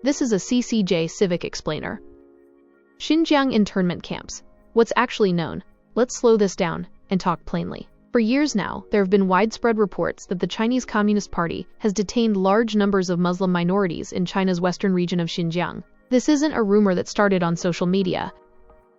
This is a CCJ Civic Explainer. Xinjiang internment camps. What's actually known? Let's slow this down and talk plainly. For years now, there have been widespread reports that the Chinese Communist Party has detained large numbers of Muslim minorities in China's western region of Xinjiang. This isn't a rumor that started on social media.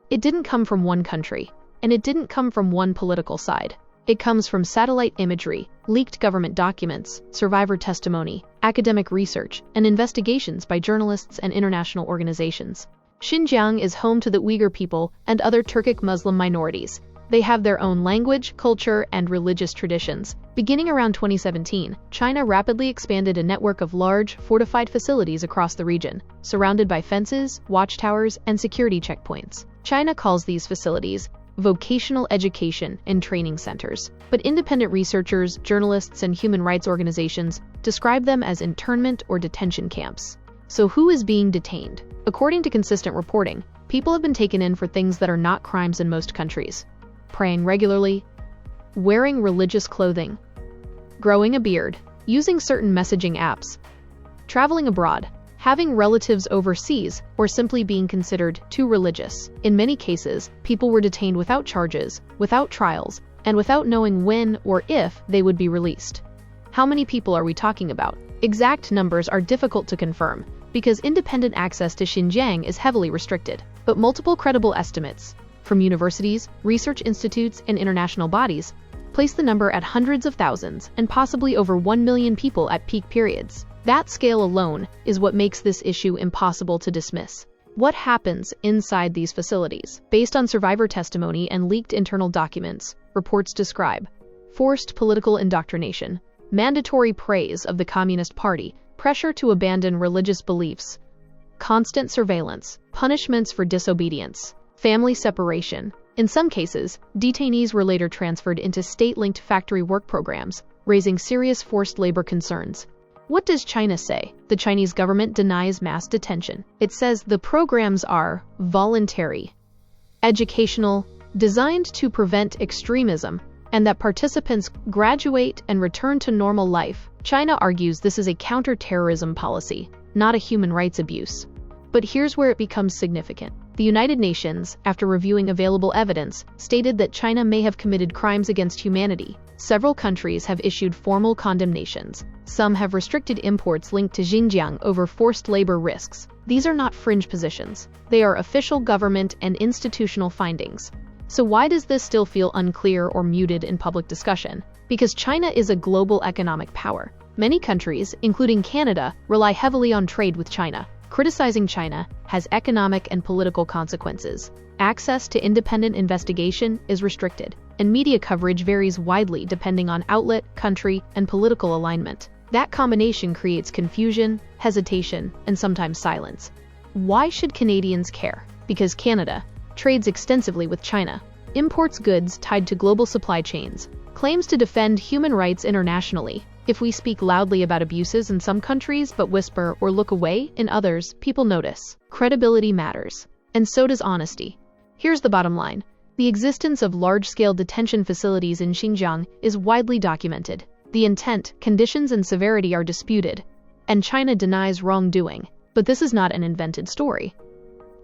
It didn't come from one country, and it didn't come from one political side. It comes from satellite imagery, leaked government documents, survivor testimony, academic research, and investigations by journalists and international organizations. Xinjiang is home to the Uyghur people and other Turkic Muslim minorities. They have their own language, culture, and religious traditions. Beginning around 2017, China rapidly expanded a network of large, fortified facilities across the region, surrounded by fences, watchtowers, and security checkpoints. China calls these facilities vocational education and training centers, but independent researchers, journalists, and human rights organizations describe them as internment or detention camps. So who is being detained? According to consistent reporting, people have been taken in for things that are not crimes in most countries. Praying regularly, wearing religious clothing, growing a beard, using certain messaging apps, traveling abroad, having relatives overseas, or simply being considered too religious. In many cases, people were detained without charges, without trials, and without knowing when or if they would be released. How many people are we talking about? Exact numbers are difficult to confirm, because independent access to Xinjiang is heavily restricted. But multiple credible estimates, from universities, research institutes, and international bodies, place the number at hundreds of thousands and possibly over 1 million people at peak periods. That scale alone is what makes this issue impossible to dismiss. What happens inside these facilities? Based on survivor testimony and leaked internal documents, reports describe forced political indoctrination, mandatory praise of the Communist Party, pressure to abandon religious beliefs, constant surveillance, punishments for disobedience, family separation. In some cases, detainees were later transferred into state-linked factory work programs, raising serious forced labor concerns. What does China say? The Chinese government denies mass detention. It says the programs are voluntary, educational, designed to prevent extremism, and that participants graduate and return to normal life. China argues this is a counter-terrorism policy, not a human rights abuse. But here's where it becomes significant. The United Nations, after reviewing available evidence, stated that China may have committed crimes against humanity. Several countries have issued formal condemnations. Some have restricted imports linked to Xinjiang over forced labor risks. These are not fringe positions. They are official government and institutional findings. So why does this still feel unclear or muted in public discussion? Because China is a global economic power. Many countries, including Canada, rely heavily on trade with China. Criticizing China has economic and political consequences. Access to independent investigation is restricted, and media coverage varies widely depending on outlet, country, and political alignment. That combination creates confusion, hesitation, and sometimes silence. Why should Canadians care? Because Canada trades extensively with China, imports goods tied to global supply chains, claims to defend human rights internationally. If we speak loudly about abuses in some countries but whisper or look away in others, people notice. Credibility matters, and so does honesty. Here's the bottom line. The existence of large-scale detention facilities in Xinjiang is widely documented. The intent, conditions, and severity are disputed, and China denies wrongdoing. But this is not an invented story.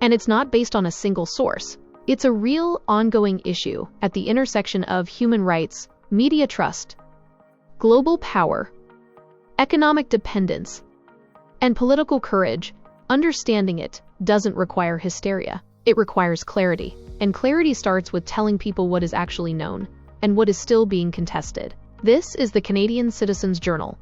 And it's not based on a single source. It's a real, ongoing issue at the intersection of human rights, media trust, global power, economic dependence, and political courage. Understanding it doesn't require hysteria. It requires clarity. And clarity starts with telling people what is actually known and what is still being contested. This is the Canadian Citizens Journal.